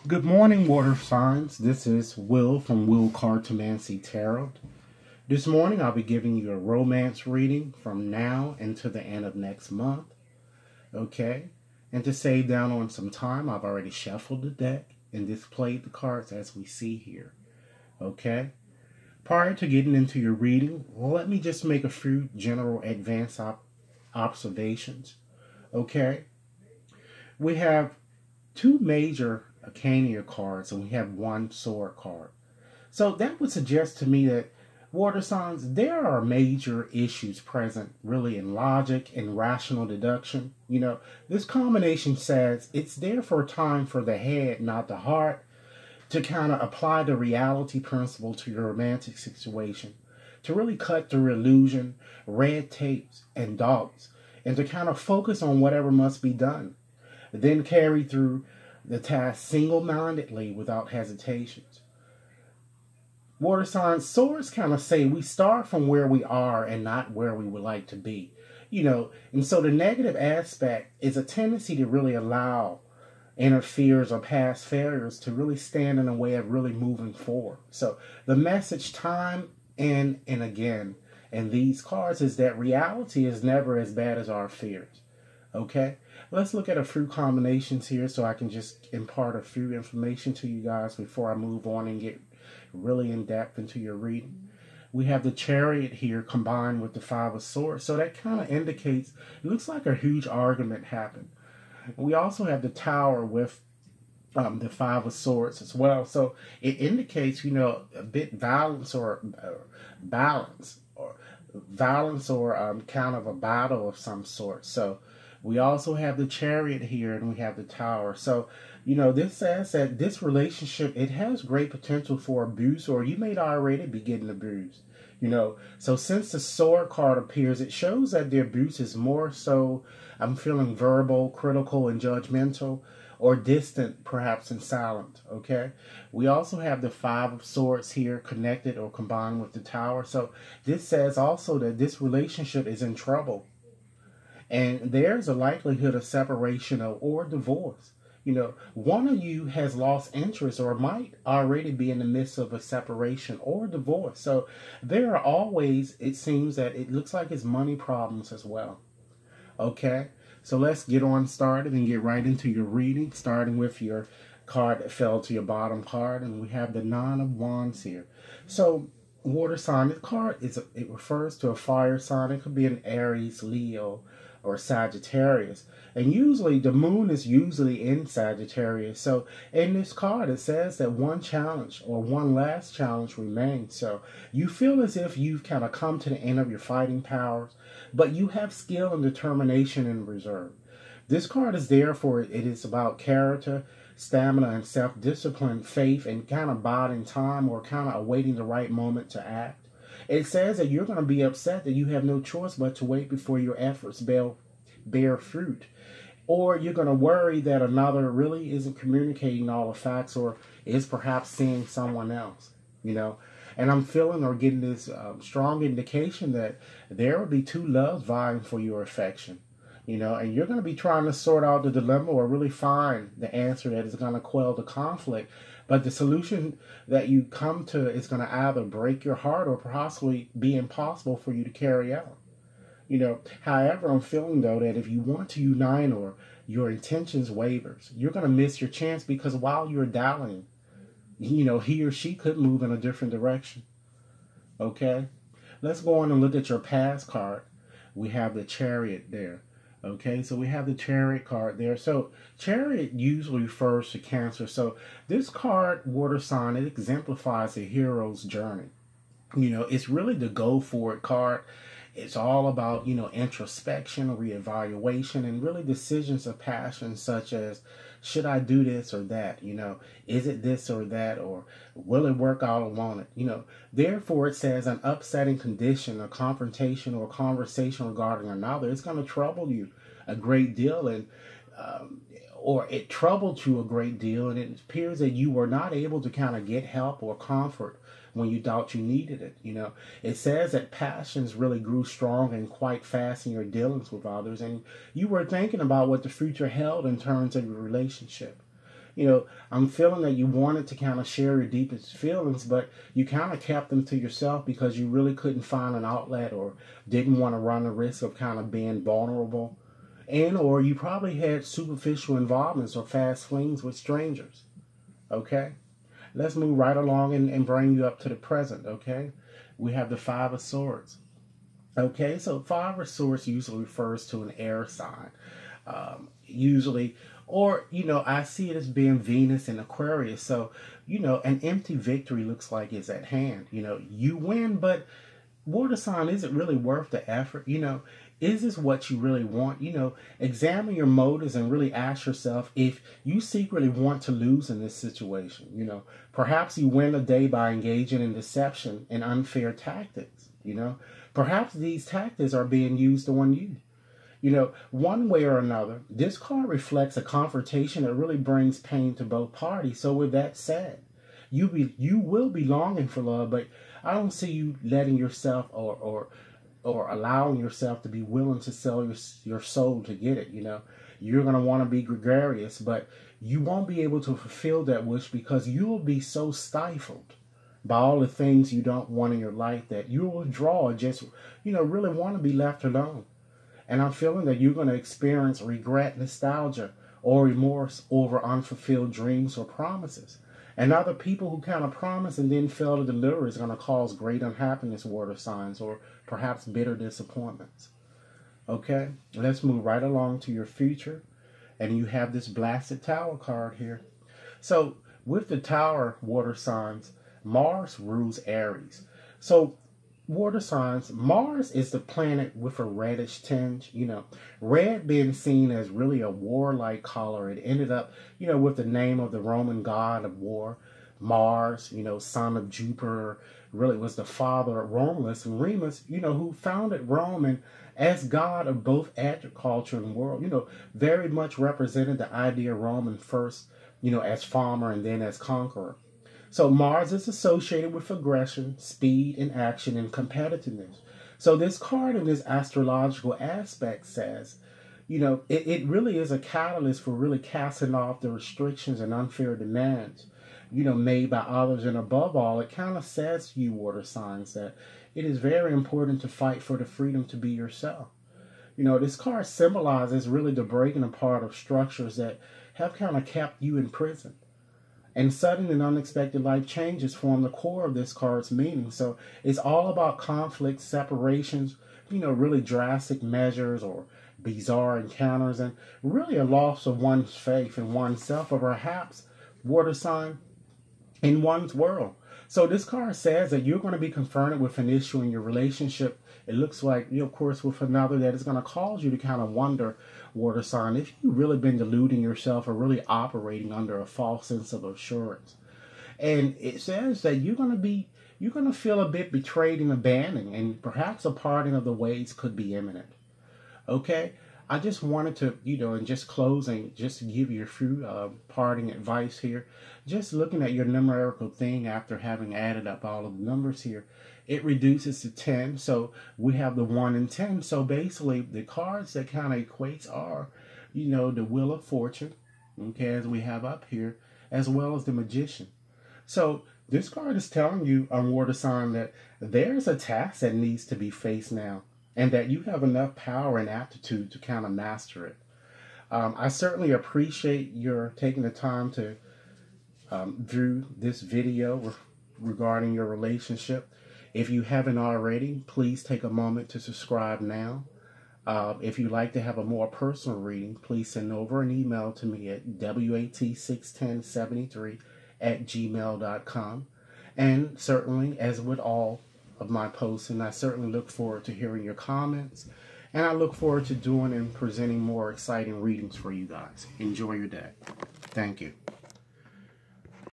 Good morning, water signs. This is Will from Will Cartomancy Tarot. This morning, I'll be giving you a romance reading from now until the end of next month. Okay? And to save down on some time, I've already shuffled the deck and displayed the cards as we see here. Okay? Prior to getting into your reading, let me just make a few general advanced observations. Okay? We have two major Arcana cards and we have one sword card. So that would suggest to me that water signs, there are major issues present really in logic and rational deduction. This combination says it's there for a time for the head, not the heart, to kind of apply the reality principle to your romantic situation, to really cut through illusion, red tapes, and doubts, and to kind of focus on whatever must be done. Then carry through the task single-mindedly without hesitations. Water signs, swords kind of say we start from where we are and not where we would like to be. And so the negative aspect is a tendency to really allow inner fears or past failures to really stand in the way of really moving forward. So the message time and again in these cards is that reality is never as bad as our fears. Okay, let's look at a few combinations here so I can just impart a few information to you guys before I move on and get really in depth into your reading. We have the Chariot here combined with the Five of Swords, so that kind of indicates it looks like a huge argument happened. We also have the Tower with the Five of Swords as well, so it indicates a bit violence or balance or kind of a battle of some sort. So we also have the Chariot here and we have the Tower. So, this says that this relationship, it has great potential for abuse, or you may already be getting abused. So since the Sword card appears, it shows that the abuse is more so, I'm feeling verbal, critical, and judgmental, or distant, perhaps, and silent, okay? We also have the Five of Swords here connected or combined with the Tower. So this says also that this relationship is in trouble. And there's a likelihood of separation or divorce. One of you has lost interest or might already be in the midst of a separation or divorce. So there are always, it seems that it looks like it's money problems as well. Okay, so let's get on started and get right into your reading, starting with your card that fell to your bottom card. And we have the Nine of Wands here. So water sign, this card, it refers to a fire sign. It could be an Aries, Leo, or Sagittarius. And usually the moon is usually in Sagittarius. So in this card it says that one challenge or one last challenge remains. So you feel as if you've kind of come to the end of your fighting powers, but you have skill and determination in reserve. This card is there for it is about character, stamina, and self-discipline, faith, and kind of biding time or kind of awaiting the right moment to act. It says that you're going to be upset that you have no choice but to wait before your efforts bear fruit. Or you're going to worry that another really isn't communicating all the facts or is perhaps seeing someone else, And I'm feeling or getting this strong indication that there will be two loves vying for your affection, and you're going to be trying to sort out the dilemma or really find the answer that is going to quell the conflict. But the solution that you come to is going to either break your heart or possibly be impossible for you to carry out. However, I'm feeling, though, that if you want to unite or your intentions wavers, you're going to miss your chance because while you're dallying, he or she could move in a different direction. Okay? Let's go on and look at your past card. We have the Chariot there. Okay, so we have the Chariot card there. So Chariot usually refers to Cancer. So this card, water sign, it exemplifies a hero's journey. It's really the go for it card. It's all about, introspection, reevaluation, and really decisions of passion such as, should I do this or that? Is it this or that? Or will it work out? I want it. Therefore, it says an upsetting condition, a confrontation, or conversation regarding another, it's going to trouble you a great deal. And or it troubled you a great deal, and it appears that you were not able to kind of get help or comfort when you thought you needed it. It says that passions really grew strong and quite fast in your dealings with others, and you were thinking about what the future held in terms of your relationship. I'm feeling that you wanted to kind of share your deepest feelings, but you kind of kept them to yourself because you really couldn't find an outlet or didn't want to run the risk of kind of being vulnerable. And or you probably had superficial involvements or fast flings with strangers. Okay? Let's move right along and bring you up to the present, okay? We have the Five of Swords. Okay, so Five of Swords usually refers to an air sign. Usually, or, I see it as being Venus and Aquarius. So, an empty victory looks like it's at hand. You win, but water sign, is it really worth the effort? Is this what you really want? Examine your motives and really ask yourself if you secretly want to lose in this situation. Perhaps you win a day by engaging in deception and unfair tactics. Perhaps these tactics are being used on you. One way or another, this card reflects a confrontation that really brings pain to both parties. So with that said, you will be longing for love, but I don't see you letting yourself or allowing yourself to be willing to sell your soul to get it. You're going to want to be gregarious, but you won't be able to fulfill that wish because you'll be so stifled by all the things you don't want in your life that you will withdraw and just, really want to be left alone. And I'm feeling that you're going to experience regret, nostalgia, or remorse over unfulfilled dreams or promises. And other people who kind of promise and then fail to deliver is going to cause great unhappiness, water signs, or perhaps bitter disappointments. Okay, let's move right along to your future. And you have this Blasted Tower card here. So with the Tower, water signs, Mars rules Aries. So water signs, Mars is the planet with a reddish tinge. Red being seen as really a warlike color. It ended up, with the name of the Roman god of war, Mars, son of Jupiter, really was the father of Romulus and Remus, who founded Rome, and as god of both agriculture and world, very much represented the idea of Roman first, as farmer and then as conqueror. So Mars is associated with aggression, speed, and action and competitiveness. So this card in this astrological aspect says, it really is a catalyst for really casting off the restrictions and unfair demands, made by others. And above all, it kind of says to you, water signs, that it is very important to fight for the freedom to be yourself. This card symbolizes really the breaking apart of structures that have kind of kept you in prison. And sudden and unexpected life changes form the core of this card's meaning. So it's all about conflicts, separations, really drastic measures or bizarre encounters, and really a loss of one's faith in oneself, or perhaps, water sign, in one's world. So this card says that you're going to be confronted with an issue in your relationship. It looks like, of course, with another that is going to cause you to kind of wonder, water sign, if you've really been deluding yourself or really operating under a false sense of assurance. And it says that you're going to feel a bit betrayed and abandoned, and perhaps a parting of the ways could be imminent. Okay? I just wanted to, in just closing, just to give you a few parting advice here. Just looking at your numerical thing after having added up all of the numbers here, it reduces to 10. So we have the 1 and 10. So basically, the cards that kind of equates are, the Wheel of Fortune, okay, as we have up here, as well as the Magician. So this card is telling you, on water sign, that there's a task that needs to be faced now, and that you have enough power and aptitude to kind of master it. I certainly appreciate your taking the time to view this video regarding your relationship. If you haven't already, please take a moment to subscribe now. If you'd like to have a more personal reading, please send over an email to me at wat61073@gmail.com. And certainly, as with all of my posts, and I certainly look forward to hearing your comments, and I look forward to doing and presenting more exciting readings for you guys. Enjoy your day. Thank you.